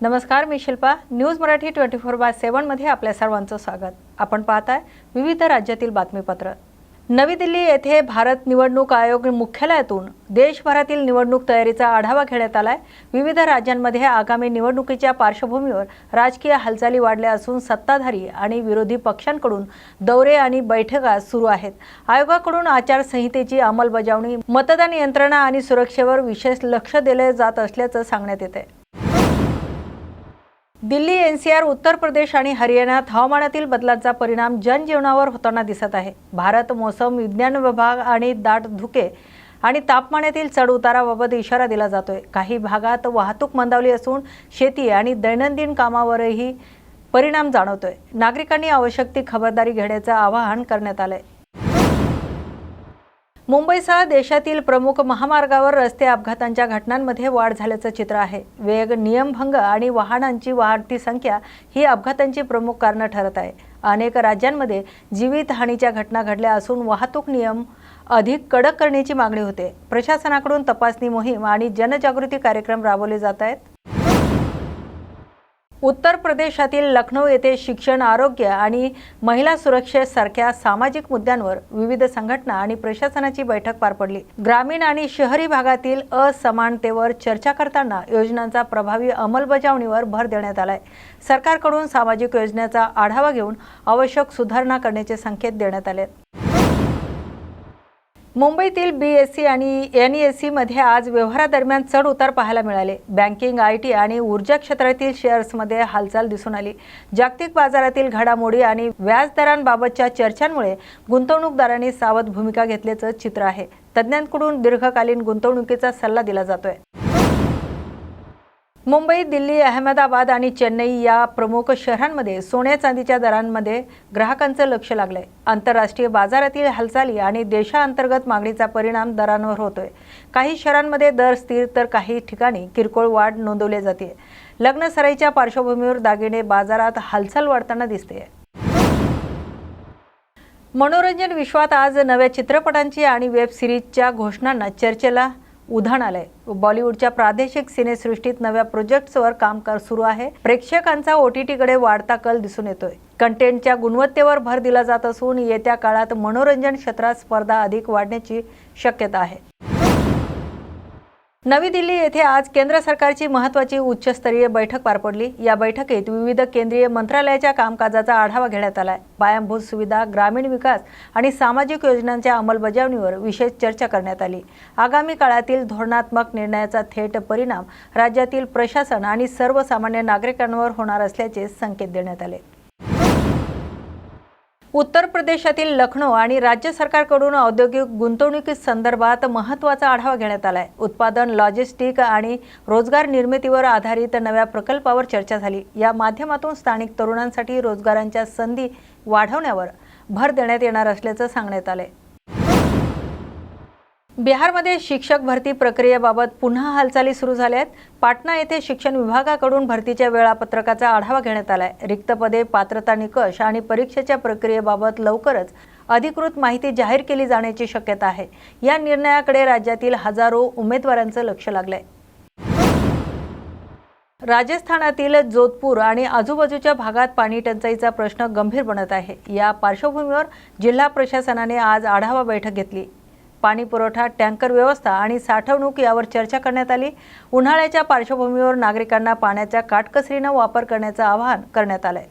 नमस्कार, मी शिल्पा. न्यूज मराठी 24/7 मध्ये आपल्या सर्वांचं स्वागत. आपण पाहताय विविध राज्यातील बातमीपत्र. नवी दिल्ली येथे भारत निवडणूक आयोग मुख्यालयातून देशभरातील निवडणूक तयारीचा आढावा घेण्यात आलाय. विविध राज्यांमध्ये आगामी निवडणुकीच्या पार्श्वभूमीवर राजकीय हालचाली वाढल्या असून सत्ताधारी आणि विरोधी पक्षांकडून दौरे आणि बैठका सुरू आहेत. आयोगाकडून आचारसंहितेची अंमलबजावणी, मतदान यंत्रणा आणि सुरक्षेवर विशेष लक्ष दिले जात असल्याचं सांगण्यात येते. दिल्ली, एनसीआर, उत्तर प्रदेश आणि हरियाणात हवामानातील बदलांचा परिणाम जनजीवनावर होताना दिसत आहे. भारत मौसम विज्ञान विभाग आणि दाट धुके आणि तापमानातील चढउताराबाबत इशारा दिला जातोय. काही भागात वाहतूक मंदावली असून शेती आणि दैनंदिन कामावरही परिणाम जाणवतोय. नागरिकांनी आवश्यक ती खबरदारी घेण्याचं आवाहन करण्यात आलंय. मुंबईसह देशातील प्रमुख महामार्गावर रस्ते अपघातांच्या घटनांमध्ये वाढ झाल्याचं चित्र आहे. वेग, नियमभंग आणि वाहनांची वाढती संख्या ही अपघातांची प्रमुख कारणं ठरत आहे. अनेक राज्यांमध्ये जीवितहानीच्या घटना घडल्या असून वाहतूक नियम अधिक कडक करण्याची मागणी होते. प्रशासनाकडून तपासणी मोहीम आणि जनजागृती कार्यक्रम राबवले जात आहेत. उत्तर प्रदेशातील लखनौ येथे शिक्षण, आरोग्य आणि महिला सुरक्षेसारख्या सामाजिक मुद्द्यांवर विविध संघटना आणि प्रशासनाची बैठक पार पडली. ग्रामीण आणि शहरी भागातील असमानतेवर चर्चा करताना योजनांचा प्रभावी अंमलबजावणीवर भर देण्यात आलाय. सरकारकडून सामाजिक योजनेचा आढावा घेऊन आवश्यक सुधारणा करण्याचे संकेत देण्यात आले. मुंबईतील बीएससी आणि एनईएससी मध्ये आज व्यवहारादरम्यान चढ उतार पाहायला मिळाले. बँकिंग, आयटी आणि ऊर्जा क्षेत्रातील शेअर्समध्ये हालचाल दिसून आली. जागतिक बाजारातील घडामोडी आणि व्याजदरांबाबतच्या चर्चांमुळे गुंतवणूकदारांनी सावध भूमिका घेतल्याचं चित्र आहे. तज्ज्ञांकडून दीर्घकालीन गुंतवणुकीचा सल्ला दिला जातोय. मुंबई, दिल्ली, अहमदाबाद आणि चेन्नई या प्रमुख शहरांमध्ये सोन्या चांदीच्या दरांमध्ये ग्राहकांचं लक्ष लागलंय. आंतरराष्ट्रीय बाजारातील हालचाली आणि देशांतर्गत मागणीचा परिणाम दरांवर होतोय. काही शहरांमध्ये दर स्थिर तर काही ठिकाणी किरकोळ वाढ नोंदवली जाते. लग्न सराईच्या पार्श्वभूमीवर दागिने बाजारात हालचाल वाढताना दिसते. मनोरंजन विश्वात आज नव्या चित्रपटांची आणि वेब सिरीजच्या घोषणांना चर्चेला उधाण आलंय. बॉलिवूडच्या प्रादेशिक सिनेसृष्टीत नव्या प्रोजेक्ट्सवर काम सुरू आहे. प्रेक्षकांचा ओटीटीकडे वाढता कल दिसून येतोय. कंटेंटच्या गुणवत्तेवर भर दिला जात असून येत्या काळात मनोरंजन क्षेत्रात स्पर्धा अधिक वाढण्याची शक्यता आहे. नवी दिल्ली येथे आज केंद्र सरकारची महत्त्वाची उच्चस्तरीय बैठक पार पडली. या बैठकीत विविध केंद्रीय मंत्रालयाच्या कामकाजाचा आढावा घेण्यात आलाय. पायाभूत सुविधा, ग्रामीण विकास आणि सामाजिक योजनांच्या अंमलबजावणीवर विशेष चर्चा करण्यात आली. आगामी काळातील धोरणात्मक निर्णयाचा थेट परिणाम राज्यातील प्रशासन आणि सर्वसामान्य नागरिकांवर होणार असल्याचे संकेत देण्यात आले. उत्तर प्रदेशातील लखनौ आणि राज्य सरकारकडून औद्योगिक गुंतवणुकीसंदर्भात महत्त्वाचा आढावा घेण्यात आलाय. उत्पादन, लॉजिस्टिक आणि रोजगार निर्मितीवर आधारित नव्या प्रकल्पावर चर्चा झाली. या माध्यमातून स्थानिक तरुणांसाठी रोजगारांच्या संधी वाढवण्यावर भर देण्यात येणार असल्याचं सांगण्यात आलंय. बिहारमध्ये शिक्षक भरती प्रक्रियेबाबत पुन्हा हालचाली सुरू झाल्या आहेत. पाटणा येथे शिक्षण विभागाकडून भरतीच्या वेळापत्रकाचा आढावा घेण्यात आलाय. रिक्त पदे, पात्रता निकष आणि परीक्षेच्या प्रक्रियेबाबत लवकरच अधिकृत माहिती जाहीर केली जाण्याची शक्यता आहे. या निर्णयाकडे राज्यातील हजारो उमेदवारांचं लक्ष लागलंय. राजस्थानातील जोधपूर आणि आजूबाजूच्या भागात पाणी टंचाईचा प्रश्न गंभीर बनत आहे. या पार्श्वभूमीवर जिल्हा प्रशासनाने आज आढावा बैठक घेतली. पाणी पुरवठा, टँकर व्यवस्था आणि साठवणूक यावर चर्चा करण्यात आली. उन्हाळ्याच्या पार्श्वभूमीवर नागरिकांना पाण्याचा काटकसरीनं वापर करण्याचं आवाहन करण्यात आलंय.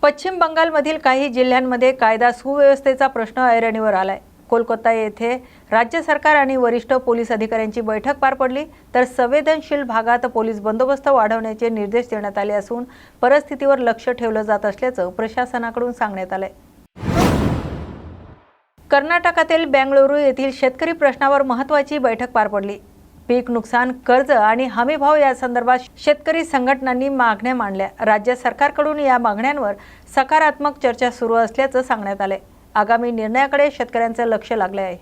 पश्चिम बंगालमधील काही जिल्ह्यांमध्ये कायदा सुव्यवस्थेचा प्रश्न ऐरणीवर आलाय. कोलकाता येथे राज्य सरकार आणि वरिष्ठ पोलीस अधिकाऱ्यांची बैठक पार पडली. तर संवेदनशील भागात पोलीस बंदोबस्त वाढवण्याचे निर्देश देण्यात आले असून परिस्थितीवर लक्ष ठेवलं जात असल्याचं प्रशासनाकडून सांगण्यात आलंय. कर्नाटकातील बेंगळुरू येथील शेतकरी प्रश्नावर महत्त्वाची बैठक पार पडली. पीक नुकसान, कर्ज आणि हमीभाव या संदर्भात शेतकरी संघटनांनी मागण्या मांडल्या. राज्य सरकारकडून या मागण्यांवर सकारात्मक चर्चा सुरू असल्याचं सांगण्यात आलंय. आगामी निर्णयाकडे शेतकऱ्यांचं लक्ष लागले आहे.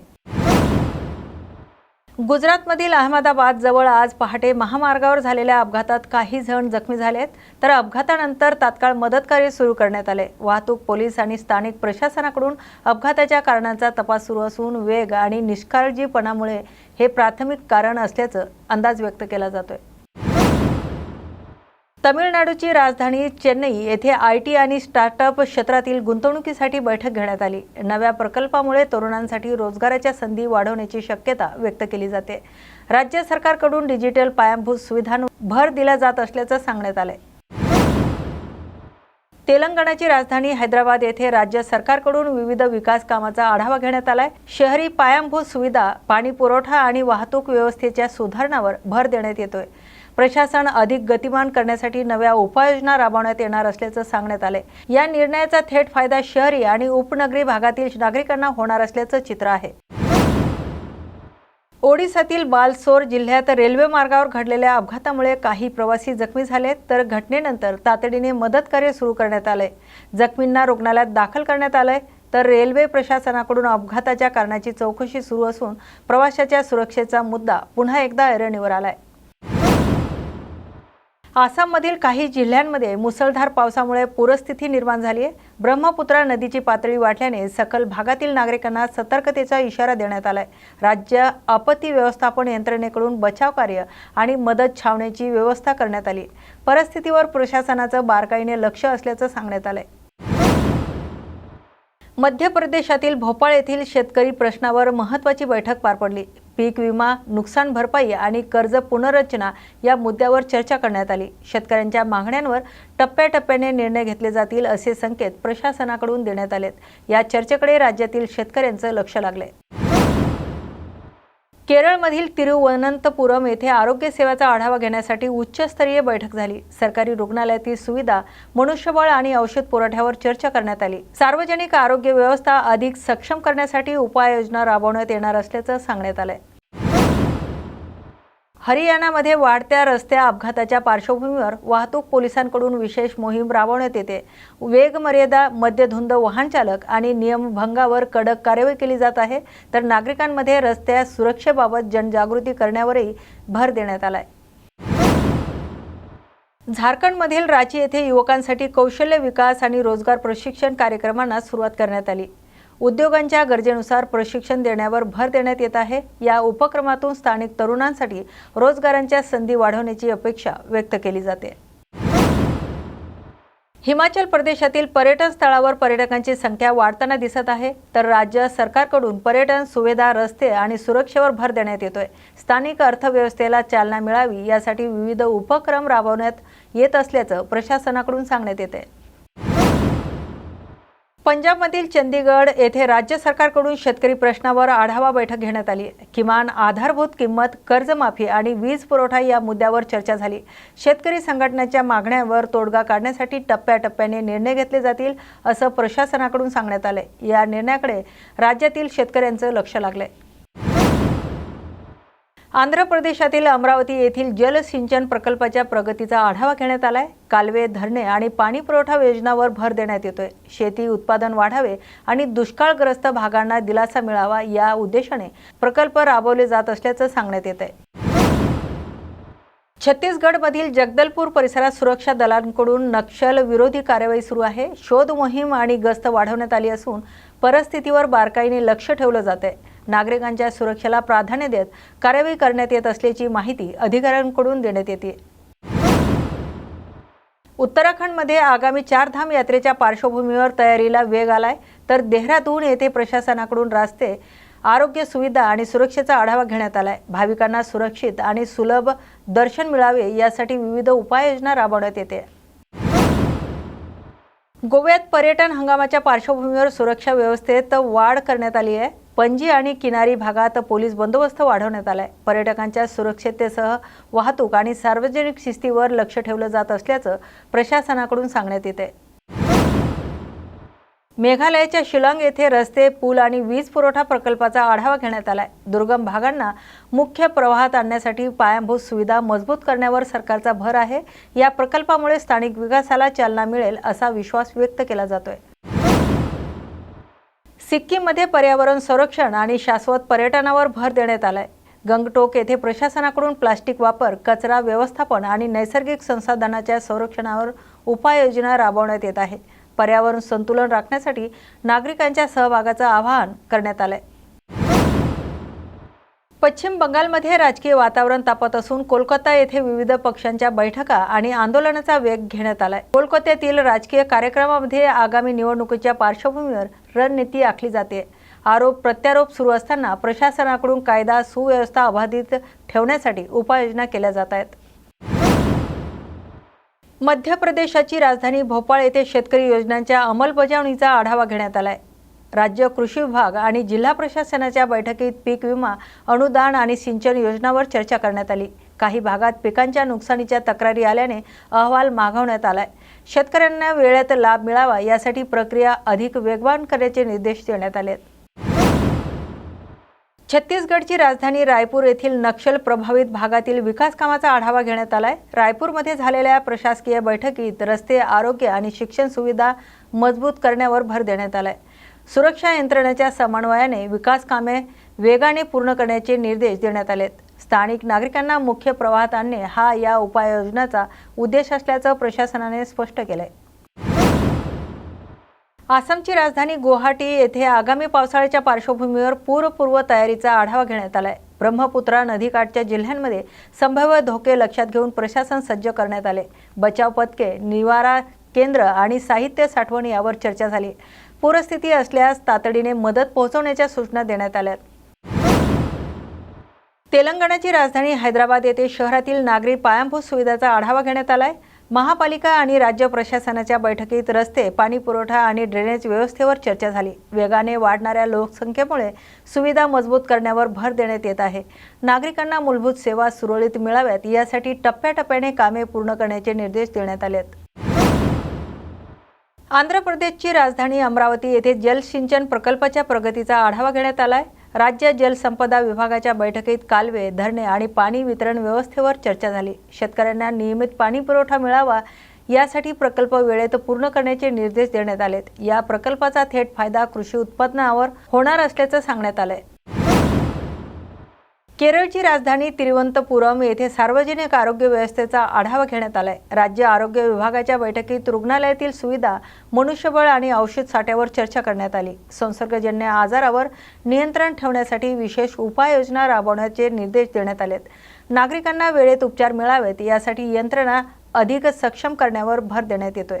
गुजरातमधील अहमदाबाद जवळ आज पहाटे महामार्गावर झालेल्या अपघातात काही जण जखमी झालेत. तर अपघातानंतर तात्काळ मदत कार्य सुरू करण्यात आले. वाहतूक पोलीस आणि स्थानिक प्रशासनाकडून अपघाताच्या कारणांचा तपास सुरू असून वेग आणि निष्काळजीपणामुळे हे प्राथमिक कारण असल्याचं अंदाज व्यक्त केला जातोय. तमिळनाडूची राजधानी चेन्नई येथे आयटी आणि स्टार्टअप क्षेत्रातील गुंतवणुकीसाठी बैठक घेण्यात आली। नव्या प्रकल्पामुळे तरुणांसाठी रोजगाराच्या संधी वाढवण्याची शक्यता व्यक्त केली जाते। राज्य सरकारकडून डिजिटल पायाभूत सुविधांवर भर दिला जात असल्याचं सांगण्यात आले। तेलंगणाची राजधानी हैदराबाद येथे राज्य सरकारकडून विविध विकास कामांचा आढावा घेण्यात आलाय। शहरी पायाभूत सुविधा, पाणी पुरवठा आणि वाहतूक व्यवस्थेच्या सुधारणांवर भर देण्यात येतोय। प्रशासन अधिक गतिमान करण्यासाठी नव्या उपाययोजना राबवण्यात येणार असल्याचं सांगण्यात आले। या निर्णयाचा थेट फायदा शहरी आणि उपनगरी भागातील नागरिकांना होणार असल्याचं चित्र आहे। ओडिशातील बालसोर जिल्ह्यात रेल्वे मार्गावर घडलेल्या अपघातामुळे काही प्रवासी जखमी झाले, तर घटनेनंतर तातडीने मदत कार्य सुरू करण्यात आले। जखमींना रुग्णालयात दाखल करण्यात आले, तर रेल्वे प्रशासनाकडून अपघाताच्या कारणाची चौकशी सुरू असून प्रवाशांच्या सुरक्षेचा मुद्दा पुन्हा एकदा ऐरणीवर आलाय। आसाममधील काही जिल्ह्यांमध्ये मुसळधार पावसामुळे पूरस्थिती निर्माण झाली आहे। ब्रह्मपुत्रा नदीची पातळी वाढल्याने सखल भागातील नागरिकांना सतर्कतेचा इशारा देण्यात आलाय। राज्य आपत्ती व्यवस्थापन यंत्रणेकडून बचाव कार्य आणि मदत छावण्याची व्यवस्था करण्यात आली। परिस्थितीवर प्रशासनाचं बारकाईने लक्ष असल्याचं सांगण्यात आलंय। मध्य प्रदेशातील भोपाळ येथील शेतकरी प्रश्नावर महत्त्वाची बैठक पार पडली। पीक विमा, नुकसान भरपाई आणि कर्ज पुनर्रचना या मुद्द्यावर चर्चा करण्यात आली। शेतकऱ्यांच्या मागण्यांवर टप्प्याटप्प्याने निर्णय घेतले जातील असे संकेत प्रशासनाकडून देण्यात आलेत। या चर्चेकडे राज्यातील शेतकऱ्यांचं लक्ष लागले। केरळमधील तिरुवनंतपुरम येथे आरोग्य सेवेचा आढावा घेण्यासाठी उच्चस्तरीय बैठक झाली। सरकारी रुग्णालयातील सुविधा, मनुष्यबळ आणि औषध पुरवठ्यावर चर्चा करण्यात आली। सार्वजनिक आरोग्य व्यवस्था अधिक सक्षम करण्यासाठी उपाययोजना राबवण्यात येणार असल्याचं सांगण्यात आलंय। हरियाणामध्ये वाढत्या रस्ते अपघाताच्या पार्श्वभूमीवर वाहतूक पोलिसांकडून विशेष मोहीम राबवण्यात येते। वेग मर्यादा, मद्यधुंद वाहन चालक आणि नियमभंगावर कडक कारवाई केली जात आहे, तर नागरिकांमध्ये रस्ते सुरक्षेबाबत जनजागृती करण्यावरही भर देण्यात आलाय। झारखंडमधील रांची येथे युवकांसाठी कौशल्य विकास आणि रोजगार प्रशिक्षण कार्यक्रमांना सुरुवात करण्यात आली। उद्योगांच्या गरजेनुसार प्रशिक्षण देण्यावर भर देण्यात येत आहे। या उपक्रमातून स्थानिक तरुणांसाठी रोजगारांच्या संधी वाढवण्याची अपेक्षा व्यक्त केली जाते। हिमाचल प्रदेशातील पर्यटन स्थळावर पर्यटकांची संख्या वाढताना दिसत आहे, तर राज्य सरकारकडून पर्यटन सुविधा, रस्ते आणि सुरक्षेवर भर देण्यात येतोय। स्थानिक अर्थव्यवस्थेला चालना मिळावी यासाठी विविध उपक्रम राबवण्यात येत असल्याचं प्रशासनाकडून सांगण्यात येते। पंजाबमधील चंदीगड येथे राज्य सरकारकडून शेतकरी प्रश्नावर आढावा बैठक घेण्यात आली। किमान आधारभूत किंमत, कर्जमाफी आणि वीज पुरवठा या मुद्द्यावर चर्चा झाली। शेतकरी संघटनांच्या मागण्यांवर तोडगा काढण्यासाठी टप्प्याटप्प्याने निर्णय घेतले जातील असं प्रशासनाकडून सांगण्यात आले। या निर्णयाकडे राज्यातील शेतकऱ्यांचं लक्ष लागलंय। आंध्र प्रदेशातील अमरावती येथील जलसिंचन प्रकल्पाच्या प्रगतीचा आढावा घेण्यात आलाय। कालवे, धरणे आणि पाणी पुरवठा योजनांवर भर देण्यात येतोय। शेती उत्पादन वाढावे आणि दुष्काळग्रस्त भागांना दिलासा मिळावा या उद्देशाने प्रकल्प राबवले जात असल्याचं सांगण्यात येत आहे। छत्तीसगडमधील जगदलपूर परिसरात सुरक्षा दलांकडून नक्षल विरोधी कारवाई सुरू आहे। शोध मोहीम आणि गस्त वाढवण्यात आली असून परिस्थितीवर बारकाईने लक्ष ठेवलं जाते। नागरिकांच्या सुरक्षेला प्राधान्य देत कारवाई करण्यात येत असल्याची माहिती अधिकाऱ्यांकडून देण्यात येते। उत्तराखंडमध्ये आगामी 4 धाम यात्रेच्या पार्श्वभूमीवर तयारीला वेग आलाय, तर देहरादून येथे प्रशासनाकडून रस्ते, आरोग्य सुविधा आणि सुरक्षेचा आढावा घेण्यात आलाय। भाविकांना सुरक्षित आणि सुलभ दर्शन मिळावे यासाठी विविध उपाययोजना राबवण्यात येते। गोव्यात पर्यटन हंगामाच्या पार्श्वभूमीवर सुरक्षा व्यवस्थेत वाढ करण्यात आली आहे। पणजी आणि किनारी भागात पोलीस बंदोबस्त वाढवण्यात आलाय। पर्यटकांच्या सुरक्षिततेसह वाहतूक आणि सार्वजनिक शिस्तीवर लक्ष ठेवलं जात असल्याचं प्रशासनाकडून सांगण्यात येते। मेघालयाच्या शिलाँग येथे रस्ते, पूल आणि वीज पुरवठा प्रकल्पाचा आढावा घेण्यात आलाय। दुर्गम भागांना मुख्य प्रवाहात आणण्यासाठी पायाभूत सुविधा मजबूत करण्यावर सरकारचा भर आहे। या प्रकल्पामुळे स्थानिक विकासाला चालना मिळेल असा विश्वास व्यक्त केला जातोय। सिक्कीममध्ये पर्यावरण संरक्षण आणि शाश्वत पर्यटनावर भर देण्यात आलाय। गंगटोक येथे प्रशासनाकडून प्लास्टिक वापर, कचरा व्यवस्थापन आणि नैसर्गिक संसाधनांच्या संरक्षणावर उपाययोजना राबवण्यात येत आहे। पर्यावरण संतुलन राखण्यासाठी नागरिकांच्या सहभागाचं आवाहन करण्यात आलंय। पश्चिम बंगालमध्ये राजकीय वातावरण तापत असून कोलकाता येथे विविध पक्षांच्या बैठका आणि आंदोलनाचा वेग घेण्यात आलाय। कोलकात्यातील राजकीय कार्यक्रमामध्ये आगामी निवडणुकीच्या पार्श्वभूमीवर रणनीती आखली जाते। आरोप प्रत्यारोप सुरू असताना प्रशासनाकडून कायदा सुव्यवस्था अबाधित ठेवण्यासाठी उपाययोजना केल्या जात आहेत। मध्य प्रदेशाची राजधानी भोपाळ येथे शेतकरी योजनांच्या अंमलबजावणीचा आढावा घेण्यात आलाय। राज्य कृषी विभाग आणि जिल्हा प्रशासनाच्या बैठकीत पीक विमा, अनुदान आणि सिंचन योजनांवर चर्चा करण्यात आली। काही भागात पिकांच्या नुकसानीच्या तक्रारी आल्याने अहवाल मागवण्यात आलाय। शेतकऱ्यांना वेळेत लाभ मिळावा यासाठी प्रक्रिया अधिक वेगवान करण्याचे निर्देश देण्यात आले। छत्तीसगडची राजधानी रायपूर येथील नक्षल प्रभावित भागातील विकास कामाचा आढावा घेण्यात आलाय। रायपूरमध्ये झालेल्या प्रशासकीय बैठकीत रस्ते, आरोग्य आणि शिक्षण सुविधा मजबूत करण्यावर भर देण्यात आलाय। सुरक्षा यंत्रणेच्या समन्वयाने विकास कामे वेगाने पूर्ण करण्याचे निर्देश देण्यात आलेत। स्थानिक नागरिकांना मुख्य प्रवाहात आणणे हा या उपाययोजनाचा उद्देश असल्याचं प्रशासनाने स्पष्ट केलंय। आसामची राजधानी गुवाहाटी येथे आगामी पावसाळ्याच्या पार्श्वभूमीवर पूरपूर्व तयारीचा आढावा घेण्यात आलाय। ब्रह्मपुत्रा नदीकाठच्या जिल्ह्यांमध्ये संभाव्य धोके लक्षात घेऊन प्रशासन सज्ज करण्यात आले। बचाव पथके, निवारा केंद्र आणि साहित्य साठवण यावर चर्चा झाली। पूरस्थिती असल्यास तातडीने मदत पोहोचवण्याच्या सूचना देण्यात आल्या। तेलंगणाची राजधानी हैदराबाद येथे शहरातील नागरी पायाभूत सुविधांचा आढावा घेण्यात आलाय। महापालिका आणि राज्य प्रशासनाच्या बैठकीत रस्ते, पाणी पुरवठा आणि ड्रेनेज व्यवस्थेवर चर्चा झाली। वेगाने वाढणाऱ्या लोकसंख्येमुळे सुविधा मजबूत करण्यावर भर देण्यात येत आहे। नागरिकांना मूलभूत सेवा सुरळीत मिळाव्यात यासाठी टप्प्याटप्प्याने कामे पूर्ण करण्याचे निर्देश देण्यात आलेत। आंध्र प्रदेशची राजधानी अमरावती येथे जलसिंचन प्रकल्पाच्या प्रगतीचा आढावा घेण्यात आलाय। राज्य जलसंपदा विभागाच्या बैठकीत कालवे, धरणे आणि पाणी वितरण व्यवस्थेवर चर्चा झाली। शेतकऱ्यांना नियमित पाणी पुरवठा मिळावा यासाठी प्रकल्प वेळेत पूर्ण करण्याचे निर्देश देण्यात आलेत। या प्रकल्पाचा थेट फायदा कृषी उत्पादनावर होणार असल्याचं सांगण्यात आलंय। केरळची राजधानी तिरुवनंतपुरम येथे सार्वजनिक आरोग्य व्यवस्थेचा आढावा घेण्यात आलाय। राज्य आरोग्य विभागाच्या बैठकीत रुग्णालयातील सुविधा, मनुष्यबळ आणि औषध साठ्यावर चर्चा करण्यात आली। संसर्गजन्य आजारावर नियंत्रण ठेवण्यासाठी विशेष उपाययोजना राबवण्याचे निर्देश देण्यात आलेत। नागरिकांना वेळेत उपचार मिळावेत यासाठी यंत्रणा अधिक सक्षम करण्यावर भर देण्यात येतोय।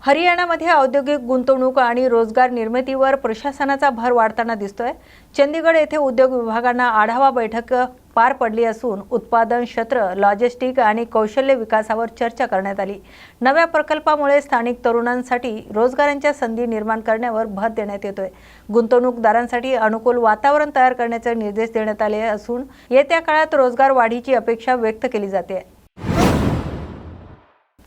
हरियाणामध्ये औद्योगिक गुंतवणूक आणि रोजगार निर्मितीवर प्रशासनाचा भर वाढताना दिसतोय। चंदीगड येथे उद्योग विभागांना आढावा बैठक पार पडली असून उत्पादन क्षेत्र, लॉजिस्टिक आणि कौशल्य विकासावर चर्चा करण्यात आली। नव्या प्रकल्पामुळे स्थानिक तरुणांसाठी रोजगारांच्या संधी निर्माण करण्यावर भर देण्यात येतोय। गुंतवणूकदारांसाठी अनुकूल वातावरण तयार करण्याचे निर्देश देण्यात आले असून येत्या काळात रोजगार वाढीची अपेक्षा व्यक्त केली जाते।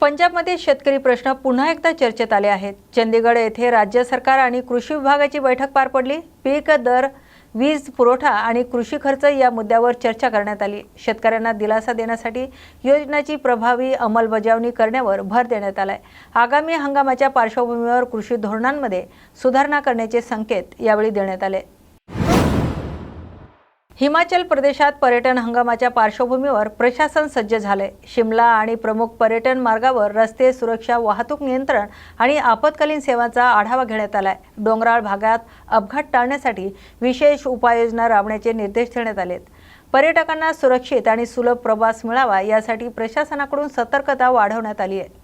पंजाबमध्ये शेतकरी प्रश्न पुन्हा एकदा चर्चेत आले आहेत। चंदीगड येथे राज्य सरकार आणि कृषी विभागाची बैठक पार पडली। पीक दर, वीज पुरवठा आणि कृषी खर्च या मुद्द्यावर चर्चा करण्यात आली। शेतकऱ्यांना दिलासा देण्यासाठी योजनेची प्रभावी अंमलबजावणी करण्यावर भर देण्यात आलाय। आगामी हंगामाच्या पार्श्वभूमीवर कृषी धोरणांमध्ये सुधारणा करण्याचे संकेत यावेळी देण्यात आले। हिमाचल प्रदेशात पर्यटन हंगामाच्या पार्श्वभूमीवर प्रशासन सज्ज झाले। शिमला आणि प्रमुख पर्यटन मार्गावर रस्ते सुरक्षा, वाहतूक नियंत्रण आणि आपत्कालीन सेवांचा आढावा घेण्यात आलाय। डोंगराळ भागात अपघात टाळण्यासाठी विशेष उपाययोजना राबवण्याचे निर्देश देण्यात आलेत। पर्यटकांना सुरक्षित आणि सुलभ प्रवास मिळावा यासाठी प्रशासनाकडून सतर्कता वाढवण्यात आली आहे।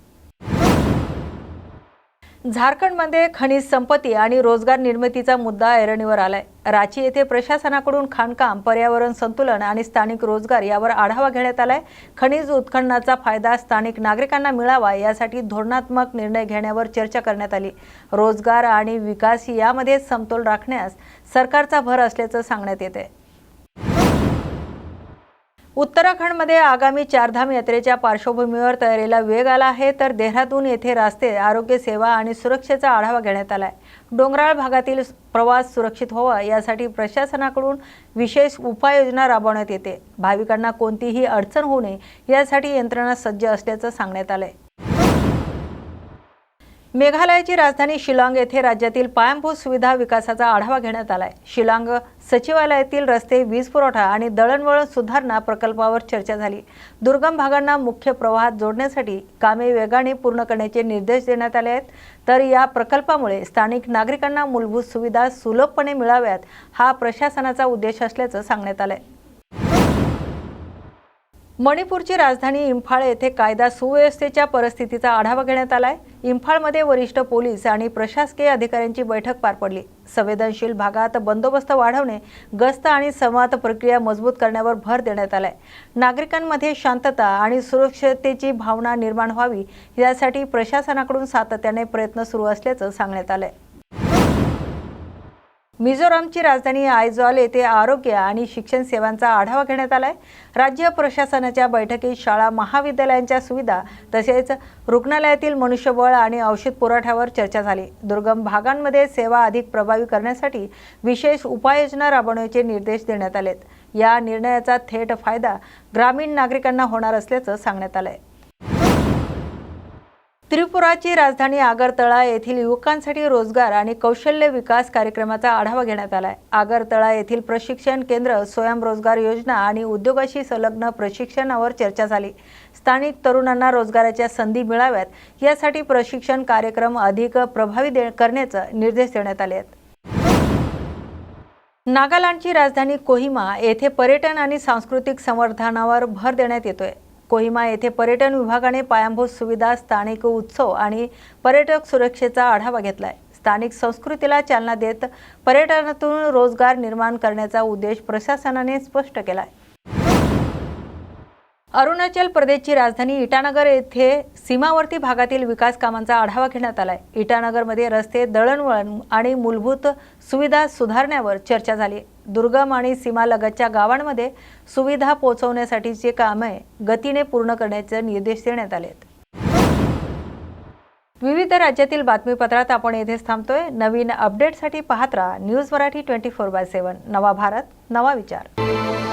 झारखंडमध्ये खनिज संपत्ती आणि रोजगार निर्मितीचा मुद्दा ऐरणीवर आलाय। रांची येथे प्रशासनाकडून खाणकाम, पर्यावरण संतुलन आणि स्थानिक रोजगार यावर आढावा घेण्यात आलाय। खनिज उत्खननाचा फायदा स्थानिक नागरिकांना मिळावा यासाठी धोरणात्मक निर्णय घेण्यावर चर्चा करण्यात आली। रोजगार आणि विकास यामध्ये समतोल राखण्यास सरकारचा भर असल्याचं सांगण्यात येते। उत्तराखंडमध्ये आगामी चारधाम यात्रेच्या पार्श्वभूमीवर तयारीला वेग आला आहे, तर देहरादून येथे रस्ते, आरोग्य सेवा आणि सुरक्षेचा आढावा घेण्यात आलाय। डोंगराळ भागातील प्रवास सुरक्षित व्हावा यासाठी प्रशासनाकडून विशेष उपाययोजना राबवण्यात येते। भाविकांना कोणतीही अडचण होऊ नये यासाठी यंत्रणा सज्ज असल्याचं सांगण्यात आलंय। मेघालयाची राजधानी शिलाँग येथे राज्यातील पायाभूत सुविधा विकासाचा आढावा घेण्यात आलाय। शिलाँग सचिवालयातील रस्ते, वीज पुरवठा आणि दळणवळण सुधारणा प्रकल्पावर चर्चा झाली। दुर्गम भागांना मुख्य प्रवाहात जोडण्यासाठी कामे वेगाने पूर्ण करण्याचे निर्देश देण्यात आले आहेत। तर या प्रकल्पामुळे स्थानिक नागरिकांना मूलभूत सुविधा सुलभपणे मिळाव्यात हा प्रशासनाचा उद्देश असल्याचं सांगण्यात आलंय। मणिपूरची राजधानी इम्फाळ येथे कायदा सुव्यवस्थेच्या परिस्थितीचा आढावा घेण्यात आलाय। इम्फाळमध्ये वरिष्ठ पोलीस आणि प्रशासकीय अधिकाऱ्यांची बैठक पार पडली। संवेदनशील भागात बंदोबस्त वाढवणे, गस्त आणि संवाद प्रक्रिया मजबूत करण्यावर भर देण्यात आलाय। नागरिकांमध्ये शांतता आणि सुरक्षिततेची भावना निर्माण व्हावी यासाठी प्रशासनाकडून सातत्याने प्रयत्न सुरू असल्याचं सांगण्यात आलंय। मिझोरामची राजधानी आयजॉल येथे आरोग्य आणि शिक्षण सेवांचा आढावा घेण्यात आलाय। राज्य प्रशासनाच्या बैठकीत शाळा, महाविद्यालयांच्या सुविधा तसेच रुग्णालयातील मनुष्यबळ आणि औषध पुरवठ्यावर चर्चा झाली। दुर्गम भागांमध्ये सेवा अधिक प्रभावी करण्यासाठी विशेष उपाययोजना राबवण्याचे निर्देश देण्यात आलेत। या निर्णयाचा थेट फायदा ग्रामीण नागरिकांना होणार असल्याचं सांगण्यात आलंय। त्रिपुराची राजधानी आगरतळा येथील युवकांसाठी रोजगार आणि कौशल्य विकास कार्यक्रमाचा आढावा घेण्यात आलाय। आगरतळा येथील प्रशिक्षण केंद्र, स्वयंरोजगार योजना आणि उद्योगाशी संलग्न प्रशिक्षणावर चर्चा झाली। स्थानिक तरुणांना रोजगाराच्या संधी मिळाव्यात यासाठी प्रशिक्षण कार्यक्रम अधिक प्रभावी करण्याचे निर्देश देण्यात आले आहेत। नागालँडची राजधानी कोहिमा येथे पर्यटन आणि सांस्कृतिक संवर्धनावर भर देण्यात येतोय। कोहिमा येथे पर्यटन विभागाने पायाभूत सुविधा, स्थानिक उत्सव आणि पर्यटक सुरक्षेचा आढावा घेतलाय। स्थानिक संस्कृतीला चालना देत पर्यटनातून रोजगार निर्माण करण्याचा उद्देश प्रशासनाने स्पष्ट केलाय। अरुणाचल प्रदेशची राजधानी इटानगर येथे सीमावर्ती भागातील विकास कामांचा आढावा घेण्यात आलाय। इटानगरमध्ये रस्ते, दळणवळण आणि मूलभूत सुविधा सुधारण्यावर चर्चा झाली। दुर्गम आणि सीमालगतच्या गावांमध्ये सुविधा पोहोचवण्यासाठीची कामे गतीने पूर्ण करण्याचे निर्देश देण्यात आलेत। विविध राज्यातील बातमीपत्रात आपण येथेच थांबतोय। नवीन अपडेटसाठी पाहत राहा न्यूज मराठी 24/7। नवा भारत, नवा विचार।